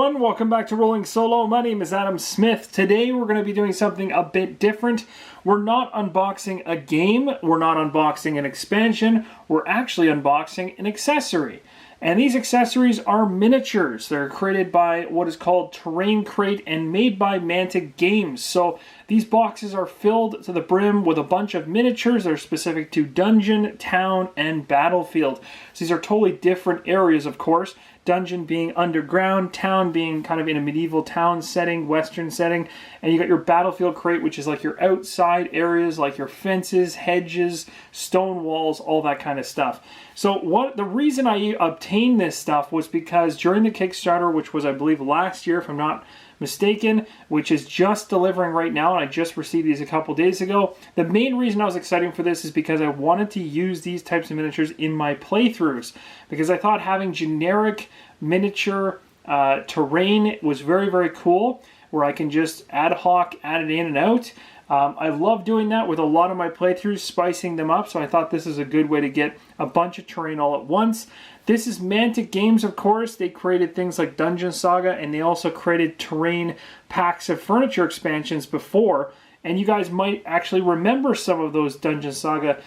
everyone, welcome back to Rolling Solo. My name is Adam Smith. Today we're going to be doing something a bit different. We're not unboxing a game, we're not unboxing an expansion, we're actually unboxing an accessory. And these accessories are miniatures. They're created by what is called TerrainCrate and made by Mantic Games. So these boxes are filled to the brim with a bunch of miniatures that are specific to dungeon, town, and battlefield. So these are totally different areas, of course. Dungeon being underground, town being kind of in a medieval town setting, western setting, and you got your battlefield crate, which is like your outside areas, like your fences, hedges, stone walls, all that kind of stuff. So the reason I obtained this stuff was because during the Kickstarter, which was I believe last year, if I'm not mistaken, which is just delivering right now, and I just received these a couple days ago. The main reason I was excited for this is because I wanted to use these types of miniatures in my playthroughs, because I thought having generic miniature terrain was very, very cool, where I can just ad hoc add it in and out. I love doing that with a lot of my playthroughs, spicing them up, so I thought this is a good way to get a bunch of terrain all at once. This is Mantic Games, of course. They created things like Dungeon Saga, and they also created terrain packs of furniture expansions before, and you guys might actually remember some of those Dungeon Saga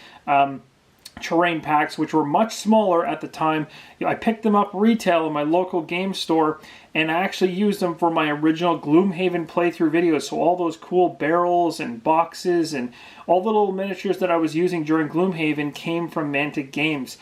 terrain packs, which were much smaller at the time. I picked them up retail in my local game store, and I actually used them for my original Gloomhaven playthrough videos. So all those cool barrels and boxes and all the little miniatures that I was using during Gloomhaven came from Mantic Games.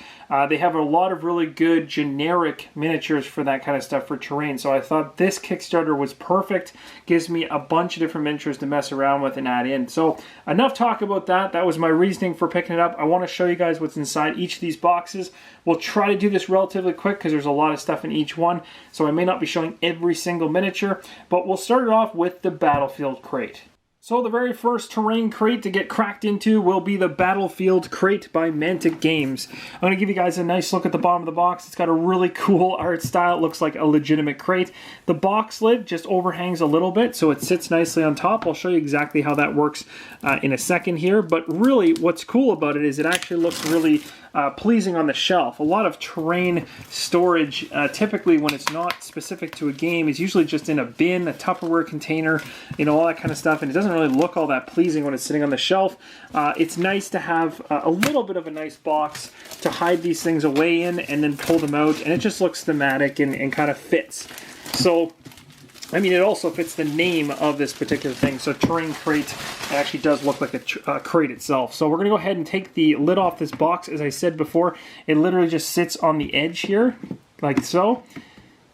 They have a lot of really good generic miniatures for that kind of stuff for terrain. So I thought this Kickstarter was perfect. Gives me a bunch of different miniatures to mess around with and add in. So enough talk about that. That was my reasoning for picking it up. I want to show you guys what's inside each of these boxes. We'll try to do this relatively quick because there's a lot of stuff in each one. So I may not be showing every single miniature, but we'll start it off with the Battlefield Crate. So the very first terrain crate to get cracked into will be the Battlefield Crate by Mantic Games. I'm going to give you guys a nice look at the bottom of the box. It's got a really cool art style. It looks like a legitimate crate. The box lid just overhangs a little bit, so it sits nicely on top. I'll show you exactly how that works in a second here. But really, what's cool about it is it actually looks really pleasing on the shelf. A lot of terrain storage, typically when it's not specific to a game, is usually just in a bin, a Tupperware container, you know, all that kind of stuff, and it doesn't really look all that pleasing when it's sitting on the shelf. It's nice to have a little bit of a nice box to hide these things away in and then pull them out, and it just looks thematic and kind of fits. So I mean, it also fits the name of this particular thing. So TerrainCrate actually does look like a crate itself. So we're going to go ahead and take the lid off this box. As I said before, it literally just sits on the edge here, like so.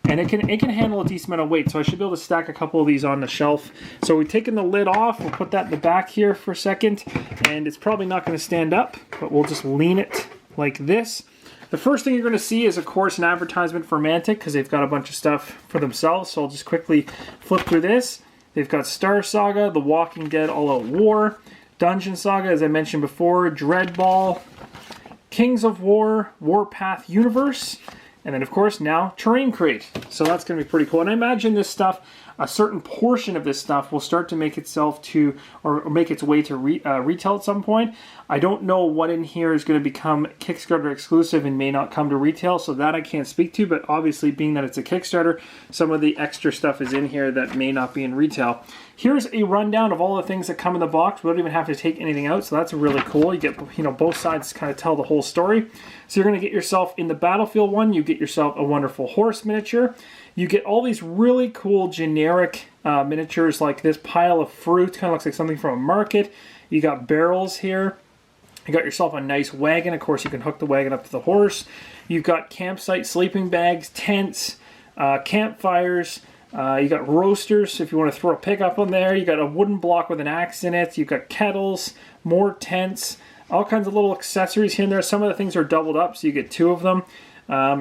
And it can handle a decent amount of weight. So I should be able to stack a couple of these on the shelf. So we've taken the lid off. We'll put that in the back here for a second. And it's probably not going to stand up, but we'll just lean it like this. The first thing you're going to see is, of course, an advertisement for Mantic, because they've got a bunch of stuff for themselves. So I'll just quickly flip through this. They've got Star Saga, The Walking Dead All Out War, Dungeon Saga, as I mentioned before, Dreadball, Kings of War, Warpath Universe, and then, of course, now TerrainCrate. So that's going to be pretty cool. And I imagine this stuff, a certain portion of this stuff will start to make itself to, or make its way to retail at some point. I don't know what in here is going to become Kickstarter exclusive and may not come to retail, so that I can't speak to, but obviously being that it's a Kickstarter, some of the extra stuff is in here that may not be in retail. Here's a rundown of all the things that come in the box. We don't even have to take anything out, so that's really cool. You get, you know, both sides kind of tell the whole story. So you're going to get yourself, in the Battlefield one, you get yourself a wonderful horse miniature. You get all these really cool generic miniatures like this pile of fruit, kind of looks like something from a market. You got barrels here. You got yourself a nice wagon. Of course, you can hook the wagon up to the horse. You've got campsite sleeping bags, tents, campfires. You got roasters, if you want to throw a pickup on there. You got a wooden block with an axe in it. You've got kettles, more tents, all kinds of little accessories here and there. Some of the things are doubled up, so you get two of them.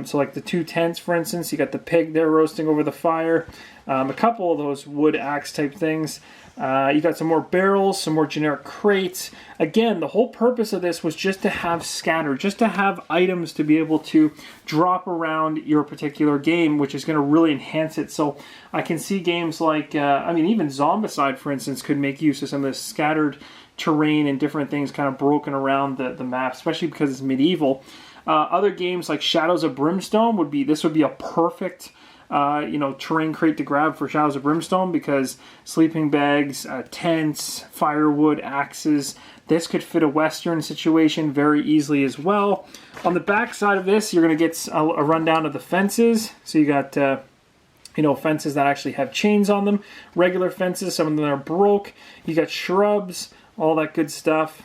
So like the two tents, for instance, you got the pig there roasting over the fire. A couple of those wood axe type things. You got some more barrels, some more generic crates. Again, the whole purpose of this was just to have scatter, just to have items to be able to drop around your particular game, which is going to really enhance it. So I can see games like, I mean, even Zombicide, for instance, could make use of some of this scattered terrain and different things kind of broken around the map, especially because it's medieval. Other games like Shadows of Brimstone would be a perfect you know, TerrainCrate to grab for Shadows of Brimstone, because sleeping bags, tents, firewood, axes, this could fit a Western situation very easily as well. On the back side of this, you're going to get a rundown of the fences. So you got, you know, fences that actually have chains on them, regular fences, some of them are broke. You got shrubs, all that good stuff.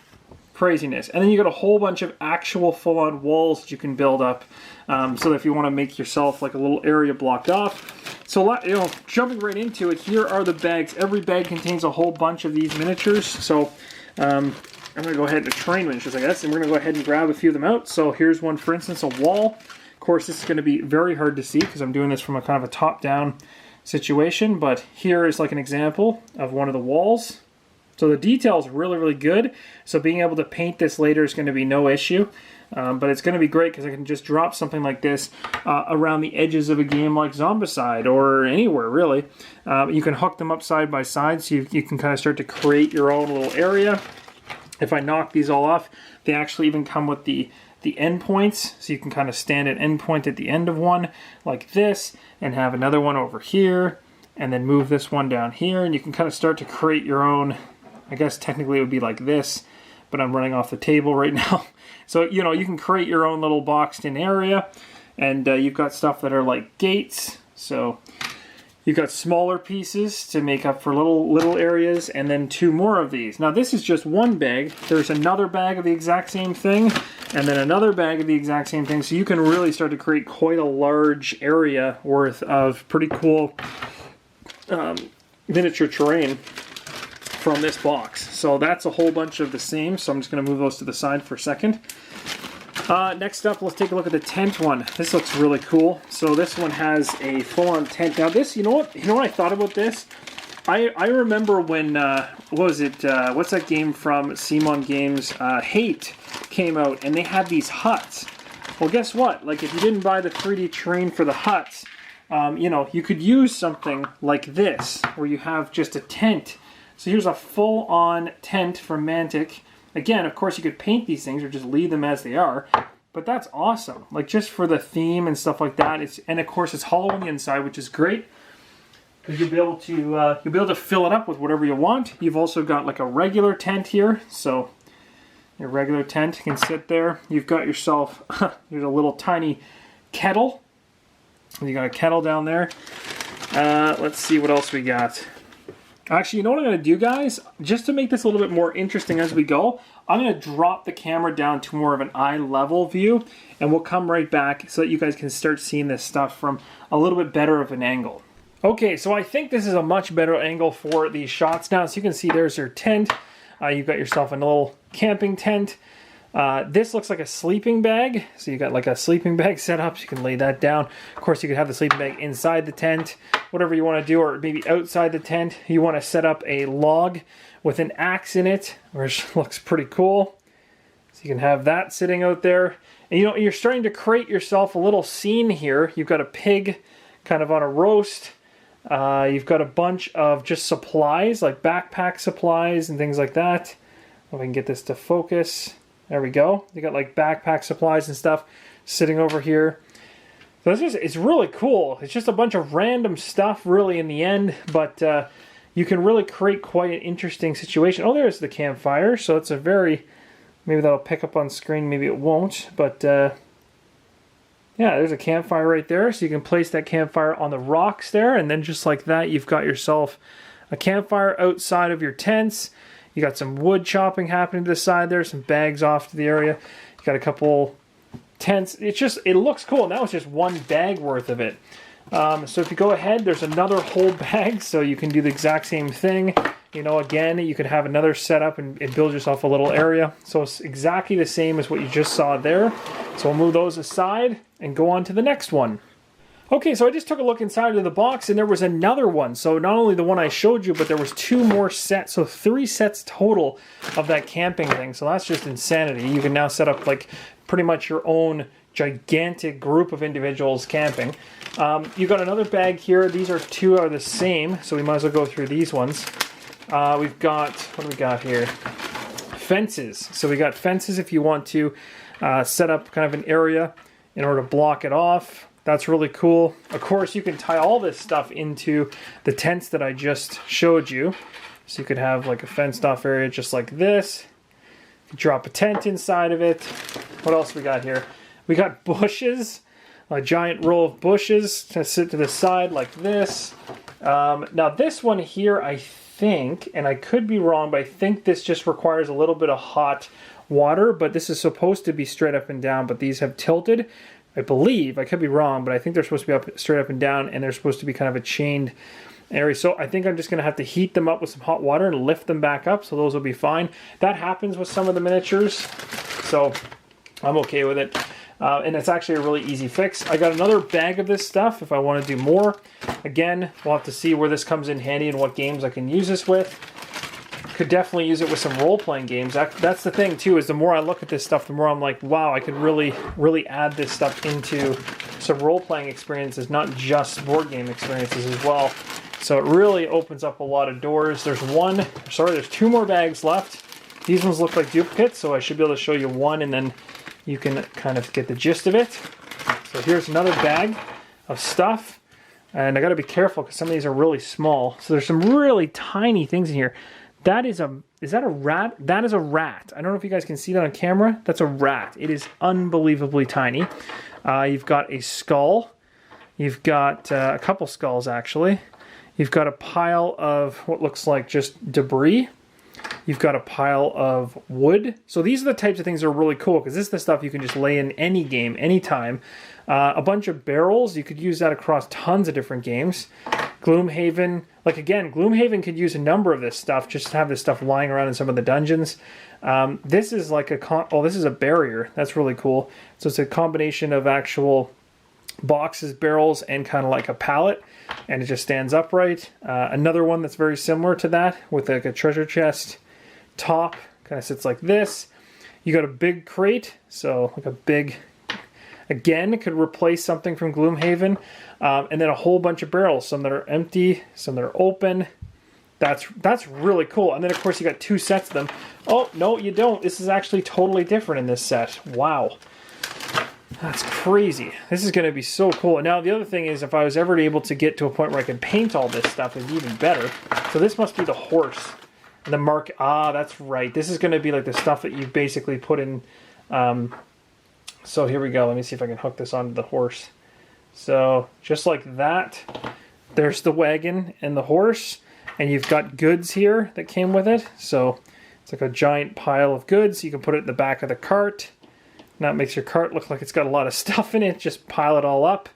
Craziness. And then you got a whole bunch of actual full-on walls that you can build up, so that if you want to make yourself like a little area blocked off. So, you know, jumping right into it, here are the bags. Every bag contains a whole bunch of these miniatures. So I'm going to go ahead and terrain miniatures, I guess, and we're going to go ahead and grab a few of them out. So here's one, for instance, a wall. Of course, this is going to be very hard to see because I'm doing this from a kind of a top-down situation, but here is like an example of one of the walls. So the detail is really, really good. So being able to paint this later is going to be no issue. But it's going to be great because I can just drop something like this around the edges of a game like Zombicide or anywhere, really. You can hook them up side by side, so you can kind of start to create your own little area. If I knock these all off, they actually even come with the endpoints, so you can kind of stand an endpoint at the end of one like this and have another one over here, and then move this one down here, and you can kind of start to create your own. I guess technically it would be like this, but I'm running off the table right now. So, you know, you can create your own little boxed in area, and you've got stuff that are like gates. So you've got smaller pieces to make up for little areas, and then two more of these. Now this is just one bag. There's another bag of the exact same thing, and then another bag of the exact same thing. So you can really start to create quite a large area worth of pretty cool miniature terrain from this box. So that's a whole bunch of the same, so I'm just going to move those to the side for a second. Next up, let's take a look at the tent one. This looks really cool. So this one has a full-on tent. Now this, you know what I thought about this? I remember when, what was it, what's that game from Simon Games, Hate came out, and they had these huts. Well, guess what? Like, if you didn't buy the 3D terrain for the huts, you know, you could use something like this, where you have just a tent. So here's a full-on tent from Mantic. Again, of course, you could paint these things or just leave them as they are, but that's awesome. Like, just for the theme and stuff like that. And of course, it's hollow on the inside, which is great, because you'll be able to fill it up with whatever you want. You've also got like a regular tent here, so your regular tent can sit there. You've got yourself there's a little tiny kettle. You got a kettle down there. Let's see what else we got. Actually, you know what I'm going to do, guys? Just to make this a little bit more interesting as we go, I'm going to drop the camera down to more of an eye level view, and we'll come right back so that you guys can start seeing this stuff from a little bit better of an angle. Okay, so I think this is a much better angle for these shots now. So you can see there's your tent. You've got yourself a little camping tent. This looks like a sleeping bag, so you got like a sleeping bag set up, so you can lay that down. Of course, you could have the sleeping bag inside the tent, whatever you want to do, or maybe outside the tent. You want to set up a log with an axe in it, which looks pretty cool. So you can have that sitting out there. And you know, you're starting to create yourself a little scene here. You've got a pig kind of on a roast. You've got a bunch of just supplies, like backpack supplies and things like that. If I can get this to focus. There we go. You got like backpack supplies and stuff sitting over here. So it's really cool. It's just a bunch of random stuff really in the end, but you can really create quite an interesting situation. Oh, there's the campfire. So it's a very, maybe that'll pick up on screen, maybe it won't, but yeah, there's a campfire right there. So you can place that campfire on the rocks there, and then just like that, you've got yourself a campfire outside of your tents. You got some wood chopping happening to the side there, some bags off to the area. You got a couple tents. It looks cool. And that was just one bag worth of it. So if you go ahead, there's another whole bag, so you can do the exact same thing. You know, again, you could have another setup and build yourself a little area. So it's exactly the same as what you just saw there. So we'll move those aside and go on to the next one. Okay, so I just took a look inside of the box, and there was another one. So not only the one I showed you, but there was two more sets. So 3 sets total of that camping thing. So that's just insanity. You can now set up like pretty much your own gigantic group of individuals camping. You got another bag here. These two are the same, so we might as well go through these ones. We've got, what do we got here? Fences. So we got fences if you want to set up kind of an area in order to block it off. That's really cool. Of course, you can tie all this stuff into the tents that I just showed you. So you could have like a fenced off area just like this. Drop a tent inside of it. What else we got here? We got bushes. A giant row of bushes to sit to the side like this. Now this one here, I think, and I could be wrong, but I think this just requires a little bit of hot water, but this is supposed to be straight up and down, but these have tilted. I believe, I could be wrong, but I think they're supposed to be straight up and down, and they're supposed to be kind of a chained area. So I think I'm just going to have to heat them up with some hot water and lift them back up, so those will be fine. That happens with some of the miniatures, so I'm okay with it. And it's actually a really easy fix. I got another bag of this stuff if I want to do more. Again, we'll have to see where this comes in handy and what games I can use this with. Could definitely use it with some role-playing games. That's the thing too, is the more I look at this stuff, the more I'm like, wow, I could really add this stuff into some role-playing experiences, not just board game experiences as well. So it really opens up a lot of doors. There's two more bags left. These ones look like duplicates, so I should be able to show you one, and then you can kind of get the gist of it. So here's another bag of stuff. And I got to be careful because some of these are really small. So there's some really tiny things in here. Is that a rat? That is a rat. I don't know if you guys can see that on camera. That's a rat. It is unbelievably tiny. You've got a skull. You've got a couple skulls, actually. You've got a pile of what looks like just debris. You've got a pile of wood. So these are the types of things that are really cool, because this is the stuff you can just lay in any game, anytime. A bunch of barrels. You could use that across tons of different games. Gloomhaven. Like, again, Gloomhaven could use a number of this stuff, just to have this stuff lying around in some of the dungeons. This is like this is a barrier. That's really cool. So it's a combination of actual boxes, barrels, and kind of like a pallet. And it just stands upright. Another one that's very similar to that, with like a treasure chest top. Kind of sits like this. You got a big crate. So like a big... Again, it could replace something from Gloomhaven. And then a whole bunch of barrels. Some that are empty, some that are open. That's really cool. And then, of course, you got two sets of them. Oh, no, you don't. This is actually totally different in this set. Wow. That's crazy. This is going to be so cool. Now, the other thing is, if I was ever able to get to a point where I could paint all this stuff, it'd be even better. So this must be the horse. And the mark... Ah, that's right. This is going to be like the stuff that you basically put in... So here we go. Let me see if I can hook this onto the horse. So just like that, there's the wagon and the horse, and you've got goods here that came with it. So it's like a giant pile of goods. You can put it in the back of the cart. Now it makes your cart look like it's got a lot of stuff in it. Just pile it all up.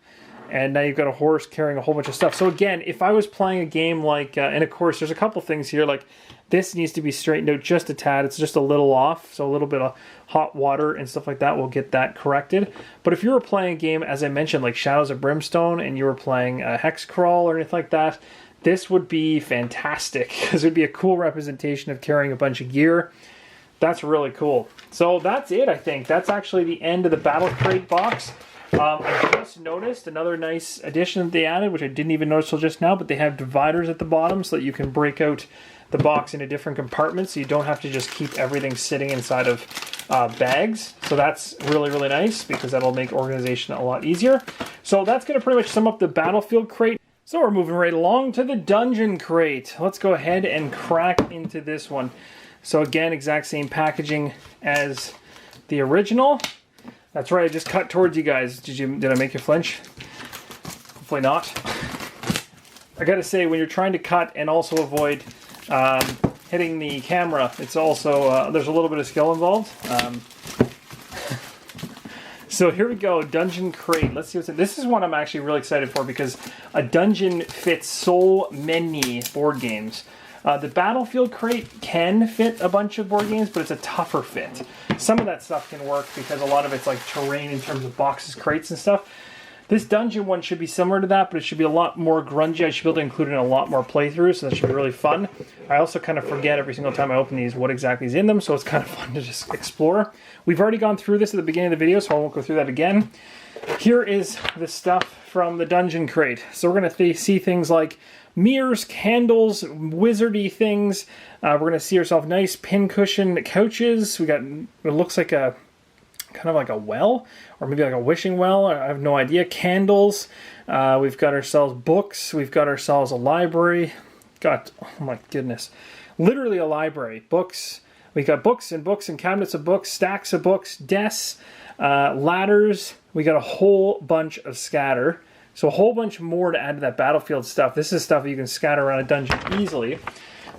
And now you've got a horse carrying a whole bunch of stuff. So again, if I was playing a game like, and of course there's a couple things here, like this needs to be straightened out just a tad. It's just a little off. So a little bit of hot water and stuff like that will get that corrected. But if you were playing a game, as I mentioned, like Shadows of Brimstone, and you were playing a Hex Crawl or anything like that, this would be fantastic, because it would be a cool representation of carrying a bunch of gear. That's really cool. So that's it, I think. That's actually the end of the Battle Crate box. I just noticed another nice addition that they added, which I didn't even notice till just now, but they have dividers at the bottom so that you can break out the box into different compartments, so you don't have to just keep everything sitting inside of bags. So that's really, really nice, because that'll make organization a lot easier. So that's going to pretty much sum up the Battlefield Crate. So we're moving right along to the Dungeon Crate. Let's go ahead and crack into this one. So again, exact same packaging as the original. That's right, I just cut towards you guys. Did I make you flinch? Hopefully not. I gotta say, when you're trying to cut and also avoid hitting the camera, it's also, there's a little bit of skill involved. So here we go, Dungeon Crate. Let's see what's in. This is one I'm actually really excited for, because a dungeon fits so many board games. The Battlefield Crate can fit a bunch of board games, but it's a tougher fit. Some of that stuff can work because a lot of it's like terrain in terms of boxes, crates, and stuff. This dungeon one should be similar to that, but it should be a lot more grungy. I should be able to include it in a lot more playthroughs, so that should be really fun. I also kind of forget every single time I open these what exactly is in them, so it's kind of fun to just explore. We've already gone through this at the beginning of the video, so I won't go through that again. Here is the stuff from the Dungeon Crate. So we're going to see things like mirrors, candles, wizardy things. We're going to see ourselves nice pincushion couches. We got, it looks like a kind of like a well, or maybe like a wishing well. I have no idea. Candles. We've got ourselves books. We've got ourselves a library. Got, oh my goodness, literally a library. Books. We got books and books and cabinets of books, stacks of books, desks, ladders. We got a whole bunch of scatter. So a whole bunch more to add to that battlefield stuff. This is stuff you can scatter around a dungeon easily.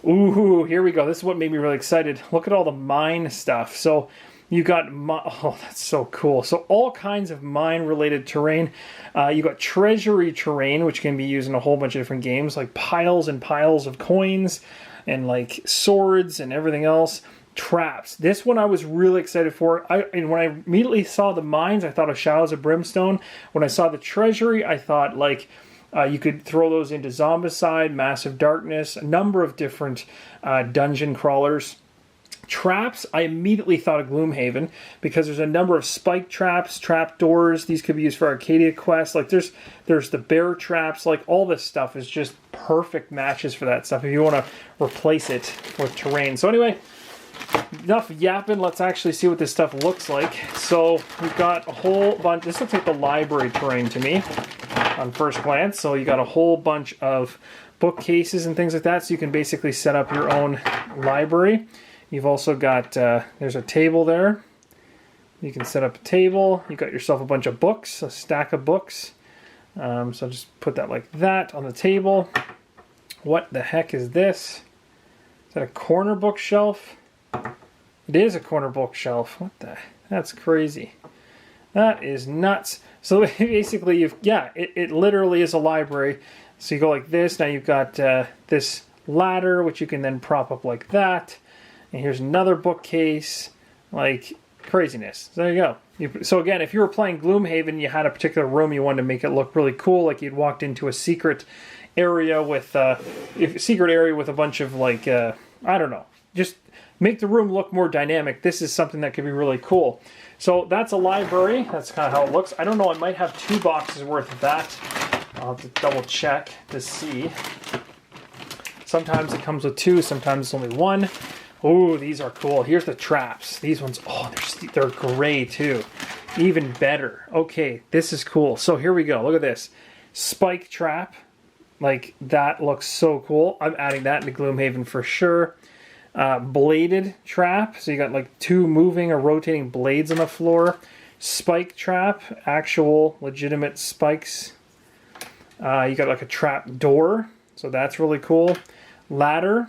Ooh, here we go. This is what made me really excited. Look at all the mine stuff. So you got, oh, that's so cool. So all kinds of mine-related terrain. You got treasury terrain, which can be used in a whole bunch of different games, like piles and piles of coins and like swords and everything else. Traps. This one I was really excited for. And when I immediately saw the mines, I thought of Shadows of Brimstone. When I saw the treasury, I thought like you could throw those into Zombicide, Massive Darkness, a number of different dungeon crawlers. Traps, I immediately thought of Gloomhaven because there's a number of spike traps, trap doors. These could be used for Arcadia quests. Like there's the bear traps. Like all this stuff is just perfect matches for that stuff if you want to replace it with terrain. So anyway, enough yapping. Let's actually see what this stuff looks like. So we've got a whole bunch. This looks like the library terrain to me on first glance. So you got a whole bunch of bookcases and things like that. So you can basically set up your own library. You've also got, there's a table there. You can set up a table. You got yourself a bunch of books, a stack of books. So just put that like that on the table. What the heck is this? Is that a corner bookshelf? It is a corner bookshelf. What the? That's crazy. That is nuts. So basically, it literally is a library. So you go like this. Now you've got this ladder, which you can then prop up like that. And here's another bookcase. Like craziness. So there you go. So again, if you were playing Gloomhaven, you had a particular room you wanted to make it look really cool, like you'd walked into a secret area with a bunch of like I don't know, just make the room look more dynamic. This is something that could be really cool. So that's a library. That's kind of how it looks. I don't know. I might have 2 boxes worth of that. I'll have to double check to see. Sometimes it comes with 2. Sometimes it's only 1. Oh, these are cool. Here's the traps. These ones, oh, they're gray too. Even better. Okay, this is cool. So here we go. Look at this. Spike trap. Like, that looks so cool. I'm adding that into Gloomhaven for sure. Bladed trap. So you got like 2 moving or rotating blades on the floor. Spike trap. Actual legitimate spikes. You got like a trap door. So that's really cool. Ladder.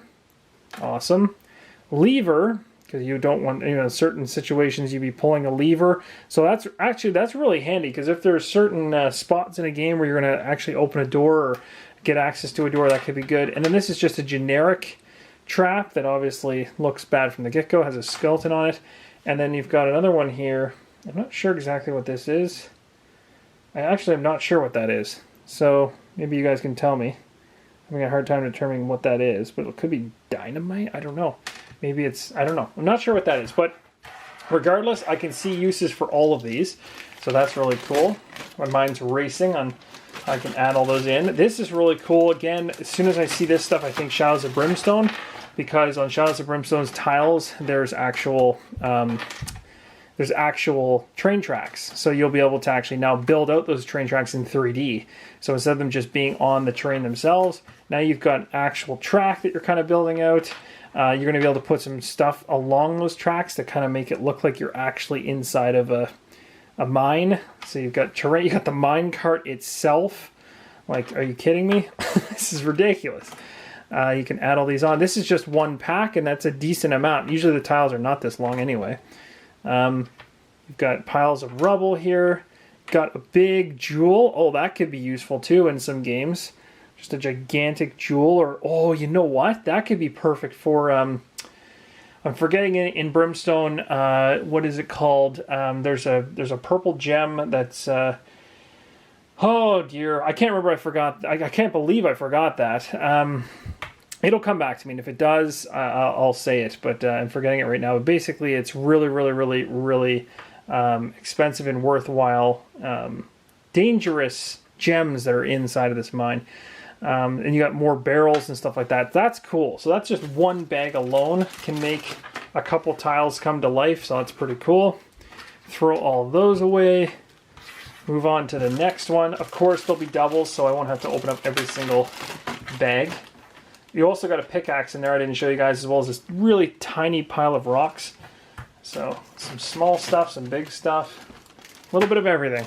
Awesome. Lever, because you don't want, in certain situations you'd be pulling a lever. So that's really handy, because if there's certain spots in a game where you're going to actually open a door or get access to a door, that could be good. And then this is just a generic trap that obviously looks bad from the get-go, has a skeleton on it. And then you've got another one here. I'm not sure exactly what this is. I actually am not sure what that is. So maybe you guys can tell me. I'm having a hard time determining what that is, but it could be dynamite? I don't know. Maybe it's, I don't know. I'm not sure what that is, but regardless, I can see uses for all of these. So that's really cool. My mind's racing on how I can add all those in. This is really cool. Again, as soon as I see this stuff, I think Shadows of Brimstone, because on Shadows of Brimstone's tiles, there's actual train tracks. So you'll be able to actually now build out those train tracks in 3D. So instead of them just being on the train themselves, now you've got an actual track that you're kind of building out. You're going to be able to put some stuff along those tracks to kind of make it look like you're actually inside of a mine. So you've got terrain, you got the mine cart itself. Like, are you kidding me? This is ridiculous. You can add all these on. This is just 1 pack, and that's a decent amount. Usually the tiles are not this long anyway. You've got piles of rubble here. Got a big jewel. Oh, that could be useful too in some games. Just a gigantic jewel, or oh, you know what? That could be perfect for. I'm forgetting it in Brimstone. What is it called? There's a purple gem that's. Oh dear, I can't remember. I forgot. I can't believe I forgot that. It'll come back to me, and if it does, I'll say it. But I'm forgetting it right now. But basically, it's really, really, really, really expensive and worthwhile, dangerous gems that are inside of this mine. And you got more barrels and stuff like that. That's cool. So that's just 1 bag alone can make a couple tiles come to life. So that's pretty cool. Throw all of those away. Move on to the next one. Of course, there'll be doubles, so I won't have to open up every single bag. You also got a pickaxe in there I didn't show you guys, as well as this really tiny pile of rocks. So, some small stuff, some big stuff. A little bit of everything.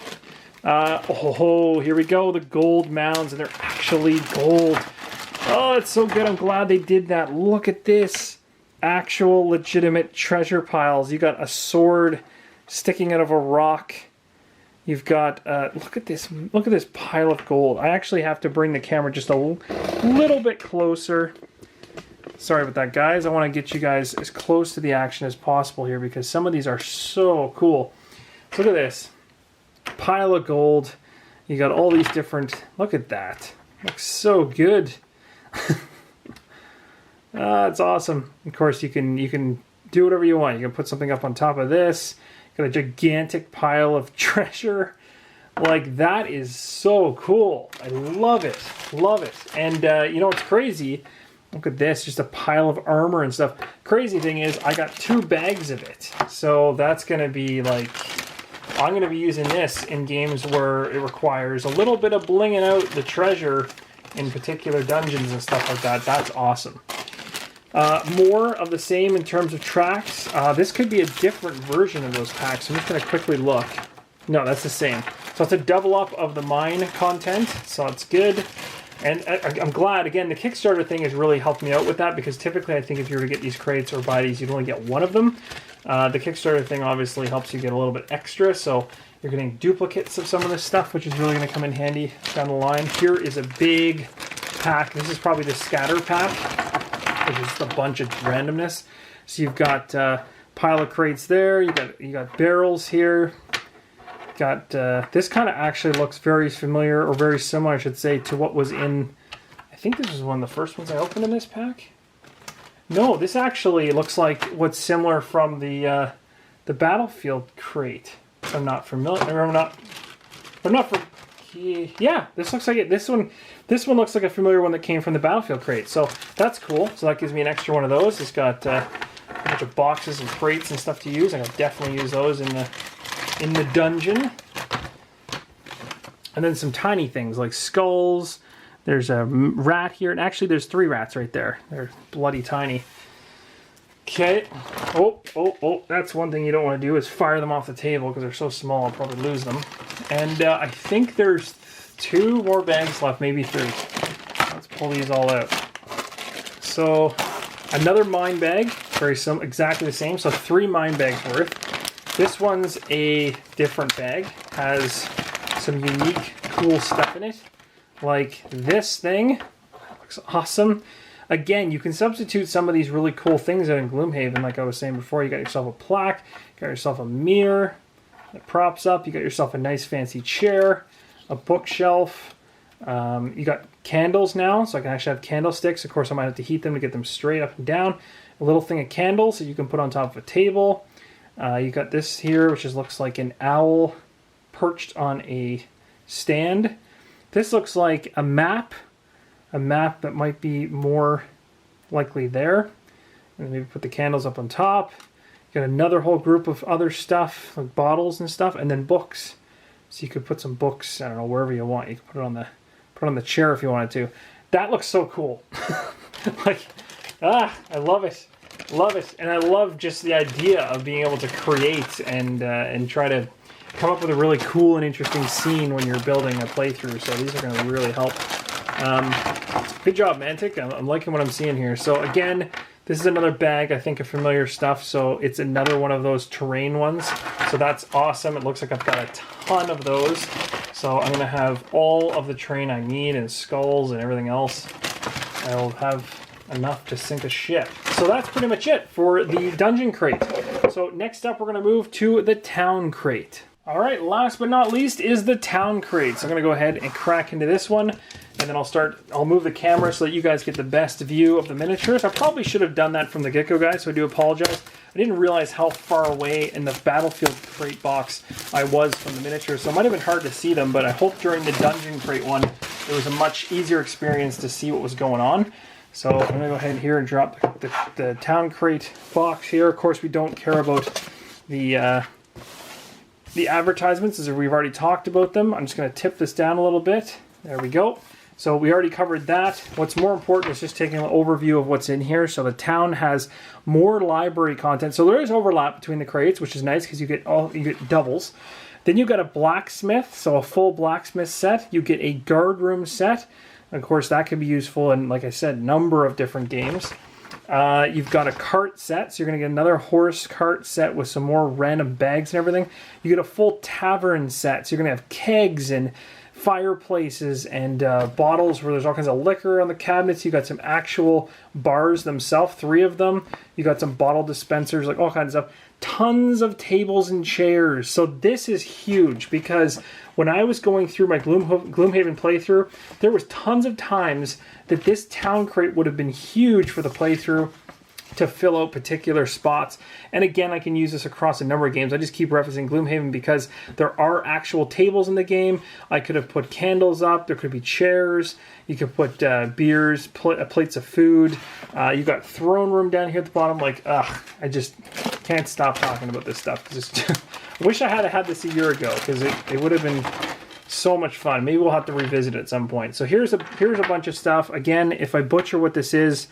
Oh, here we go. The gold mounds, and they're actually gold. Oh, it's so good. I'm glad they did that. Look at this. Actual legitimate treasure piles. You got a sword sticking out of a rock. You've got, look at this pile of gold. I actually have to bring the camera just a little bit closer. Sorry about that, guys. I want to get you guys as close to the action as possible here because some of these are so cool. Look at this. Pile of gold. You got all these different, look at that. Looks so good. It's awesome. Of course, you can do whatever you want. You can put something up on top of this. Got a gigantic pile of treasure. Like, that is so cool. I love it. Love it. And you know what's crazy? Look at this. Just a pile of armor and stuff. Crazy thing is, I got 2 bags of it. So that's going to be like... I'm going to be using this in games where it requires a little bit of blinging out the treasure in particular dungeons and stuff like that. That's awesome. More of the same in terms of tracks. This could be a different version of those packs. I'm just going to quickly look. No, that's the same. So it's a double up of the mine content. So it's good. And I'm glad, again, the Kickstarter thing has really helped me out with that because typically I think if you were to get these crates or buy these, you'd only get one of them. The Kickstarter thing obviously helps you get a little bit extra, so you're getting duplicates of some of this stuff, which is really going to come in handy down the line. Here is a big pack. This is probably the scatter pack, which is just a bunch of randomness. So you've got a pile of crates there. You got barrels here. Got this kind of actually looks very familiar, or very similar, I should say, to what was in. I think this was one of the first ones I opened in this pack. No, this actually looks like what's similar from the Battlefield crate. I'm not familiar. I'm not. Yeah, this looks like it. This one looks like a familiar one that came from the Battlefield crate. So that's cool. So that gives me an extra one of those. It's got a bunch of boxes and crates and stuff to use. I can definitely use those in the dungeon. And then some tiny things like skulls. There's a rat here, and actually there's 3 rats right there. They're bloody tiny. Okay. Oh, that's one thing you don't want to do is fire them off the table because they're so small I'll probably lose them. And I think there's 2 more bags left, maybe 3. Let's pull these all out. So another mine bag, exactly the same, so 3 mine bags worth. This one's a different bag, has some unique, cool stuff in it. Like this thing, looks awesome. Again, you can substitute some of these really cool things out in Gloomhaven, like I was saying before. You got yourself a plaque, you got yourself a mirror that props up, you got yourself a nice fancy chair, a bookshelf. You got candles now, so I can actually have candlesticks. Of course, I might have to heat them to get them straight up and down. A little thing of candles that you can put on top of a table. You got this here, which looks like an owl perched on a stand. This looks like a map that might be more likely there. And maybe put the candles up on top. You got another whole group of other stuff, like bottles and stuff, and then books. So you could put some books, I don't know, wherever you want. You could put it on the chair if you wanted to. That looks so cool. I love it. Love it. And I love just the idea of being able to create and try to come up with a really cool and interesting scene when you're building a playthrough. So these are going to really help. Good job, Mantic. I'm liking what I'm seeing here. So again, this is another bag, I think, of familiar stuff. So it's another one of those terrain ones. So that's awesome. It looks like I've got a ton of those. So I'm going to have all of the terrain I need and skulls and everything else. I'll have enough to sink a ship. So that's pretty much it for the dungeon crate. So next up, we're going to move to the town crate. All right, last but not least is the town crate. So I'm going to go ahead and crack into this one, and then I'll move the camera so that you guys get the best view of the miniatures. I probably should have done that from the get-go, guys, so I do apologize. I didn't realize how far away in the Battlefield crate box I was from the miniatures, so it might have been hard to see them, but I hope during the dungeon crate one, it was a much easier experience to see what was going on. So I'm going to go ahead here and drop the town crate box here. Of course, we don't care about the the advertisements, as we've already talked about them. I'm just going to tip this down a little bit. There we go. So we already covered that. What's more important is just taking an overview of what's in here. So the town has more library content. So there is overlap between the crates, which is nice because you get doubles. Then you got a blacksmith, so a full blacksmith set. You get a guard room set. Of course, that can be useful in, like I said, a number of different games. You've got a cart set, so you're going to get another horse cart set with some more random bags and everything. You get a full tavern set, so you're going to have kegs and fireplaces and bottles where there's all kinds of liquor on the cabinets. You got some actual bars themselves, 3 of them. You got some bottle dispensers, like all kinds of stuff. Tons of tables and chairs. So this is huge because when I was going through my Gloomhaven playthrough, there was tons of times that this town crate would have been huge for the playthrough to fill out particular spots. And again, I can use this across a number of games. I just keep referencing Gloomhaven because there are actual tables in the game. I could have put candles up. There could be chairs. You could put beers, plates of food. You got throne room down here at the bottom. Like, I just can't stop talking about this stuff. I wish I had this a year ago because it would have been so much fun. Maybe we'll have to revisit it at some point. So here's a bunch of stuff. Again, if I butcher what this is,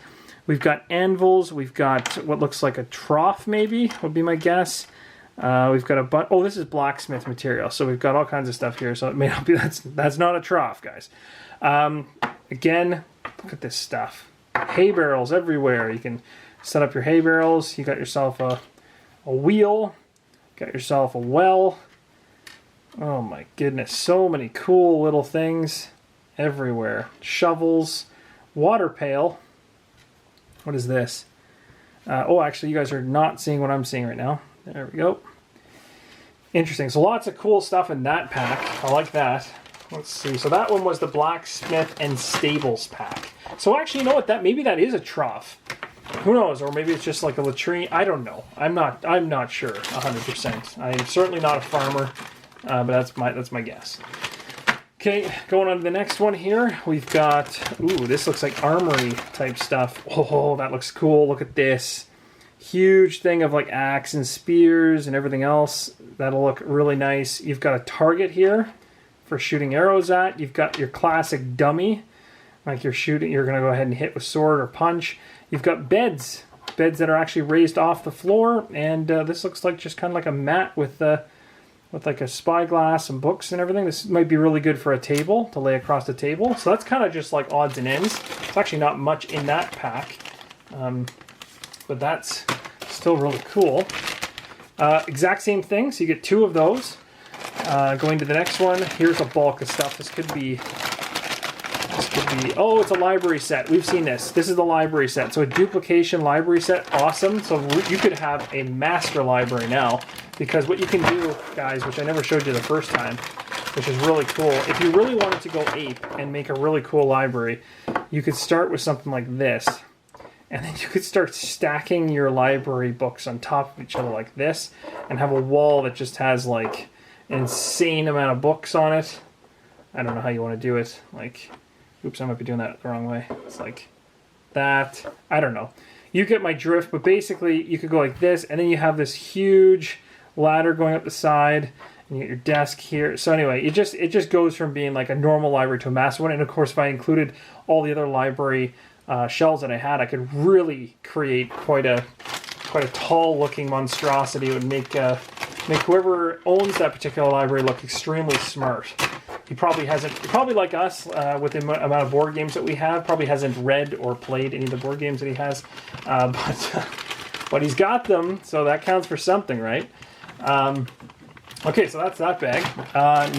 we've got anvils. We've got what looks like a trough, maybe, would be my guess. We've got a bunch. Oh, this is blacksmith material. So we've got all kinds of stuff here. So it may not be, that's not a trough, guys. Again, look at this stuff. Hay barrels everywhere. You can set up your hay barrels. You got yourself a wheel. Got yourself a well. Oh my goodness. So many cool little things everywhere. Shovels. Water pail. What is this? Oh, actually, you guys are not seeing what I'm seeing right now. There we go. Interesting. So lots of cool stuff in that pack. I like that. Let's see. So that one was the blacksmith and stables pack. So actually, you know what? Maybe that is a trough. Who knows? Or maybe it's just like a latrine. I don't know. I'm not sure 100%. I'm certainly not a farmer, but that's my guess. Okay, going on to the next one here. We've got, ooh, this looks like armory type stuff. Oh, that looks cool. Look at this. Huge thing of like axe and spears and everything else. That'll look really nice. You've got a target here for shooting arrows at. You've got your classic dummy. Like you're going to go ahead and hit with sword or punch. You've got beds that are actually raised off the floor. And this looks like just kind of like a mat with like a spyglass and books and everything. This might be really good for a table, to lay across the table. So that's kind of just like odds and ends. It's actually not much in that pack. But that's still really cool. Exact same thing, so you get 2 of those. Going to the next one, here's a bulk of stuff. This could be, oh, it's a library set. We've seen this. This is the library set. So a duplication library set, awesome. So you could have a master library now, because what you can do, guys, which I never showed you the first time, which is really cool, if you really wanted to go ape and make a really cool library, you could start with something like this. And then you could start stacking your library books on top of each other like this, and have a wall that just has like an insane amount of books on it. I don't know how you want to do it. Like, oops, I might be doing that the wrong way. It's like that. I don't know. You get my drift, but basically you could go like this, and then you have this huge ladder going up the side, and you get your desk here. So anyway, it just goes from being like a normal library to a massive one. And of course, if I included all the other library shelves that I had, I could really create quite a tall looking monstrosity. It would make whoever owns that particular library look extremely smart. He probably like us, with the amount of board games that we have, probably hasn't read or played any of the board games that he has, but he's got them, so that counts for something, right? Okay, so that's that bag.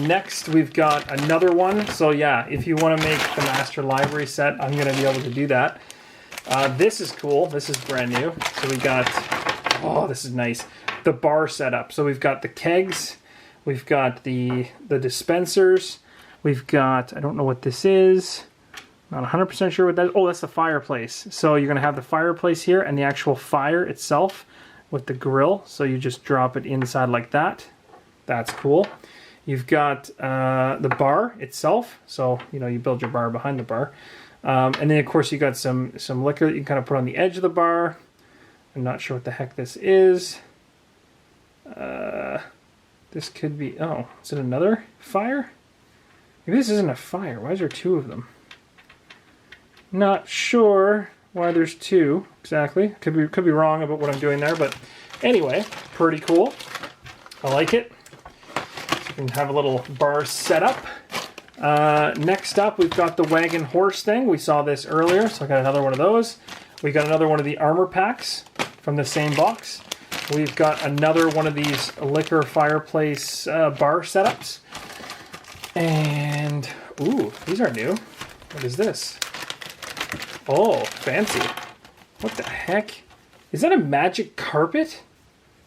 Next, we've got another one. So yeah, if you want to make the master library set, I'm going to be able to do that. This is cool. This is brand new. So we got, oh, this is nice, the bar setup. So we've got the kegs, we've got the dispensers, we've got, I don't know what this is, not 100% sure what that is. Oh, that's the fireplace. So you're going to have the fireplace here and the actual fire itself with the grill. So you just drop it inside like that. That's cool. You've got the bar itself, so you build your bar behind the bar, and then of course you got some liquor that you can kind of put on the edge of the bar. I'm not sure what the heck this is. This This could be... Oh, is it another fire? Maybe this isn't a fire. Why is there two of them? Not sure why there's two exactly. Could be wrong about what I'm doing there, but anyway, pretty cool. I like it. So you can have a little bar set up. Next up, we've got the wagon horse thing. We saw this earlier, so I got another one of those. We got another one of the armor packs from the same box. We've got another one of these liquor fireplace bar setups. And, ooh, these are new. What is this? Oh, fancy. What the heck? Is that a magic carpet?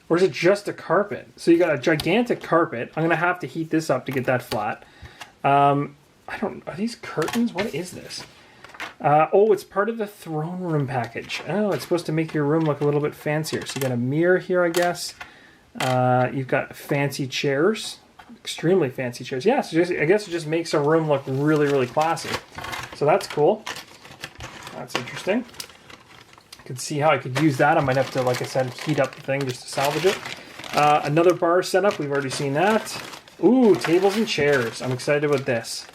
Or is it just a carpet? So you got a gigantic carpet. I'm going to have to heat this up to get that flat. I don't, are these curtains? What is this? Oh, it's part of the throne room package. Oh, it's supposed to make your room look a little bit fancier. So you got a mirror here, I guess. You've got fancy chairs. Extremely fancy chairs. Yeah, so I guess it just makes a room look really, really classy. So that's cool. That's interesting. I could see how I could use that. I might have to, like I said, heat up the thing just to salvage it. Another bar setup. We've already seen that. Ooh, tables and chairs. I'm excited about this.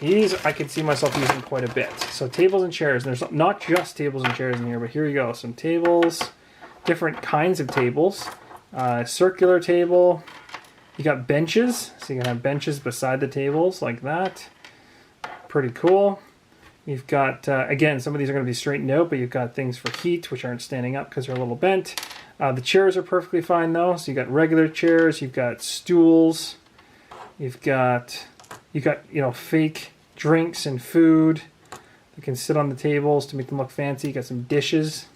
These I could see myself using quite a bit. So tables and chairs. And there's not just tables and chairs in here, but here you go. Some tables, different kinds of tables. Circular table. You got benches. So you can have benches beside the tables like that. Pretty cool. You've got, again, some of these are going to be straightened out, but you've got things for heat, which aren't standing up because they're a little bent. The chairs are perfectly fine, though. So you've got regular chairs. You've got stools. You've got, fake drinks and food that can sit on the tables to make them look fancy. You got some dishes.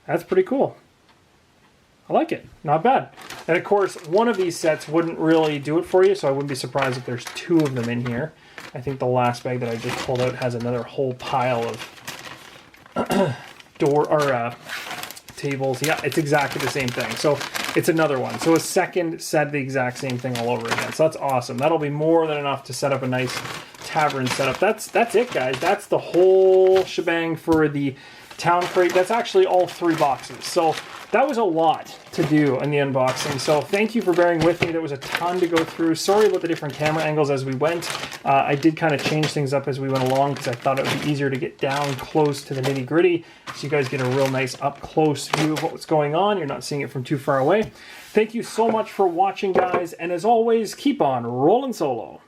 That's pretty cool. I like it. Not bad. And of course, one of these sets wouldn't really do it for you, so I wouldn't be surprised if there's two of them in here. I think the last bag that I just pulled out has another whole pile of tables. Yeah, it's exactly the same thing. So it's another one. So a second set, the exact same thing all over again. So that's awesome. That'll be more than enough to set up a nice tavern setup. That's it, guys. That's the whole shebang for the TerrainCrate. That's actually all 3 boxes. So that was a lot to do in the unboxing. So thank you for bearing with me. There was a ton to go through. Sorry about the different camera angles as we went. I did kind of change things up as we went along because I thought it would be easier to get down close to the nitty gritty so you guys get a real nice up close view of what's going on. You're not seeing it from too far away. Thank you so much for watching, guys. And as always, keep on rolling solo.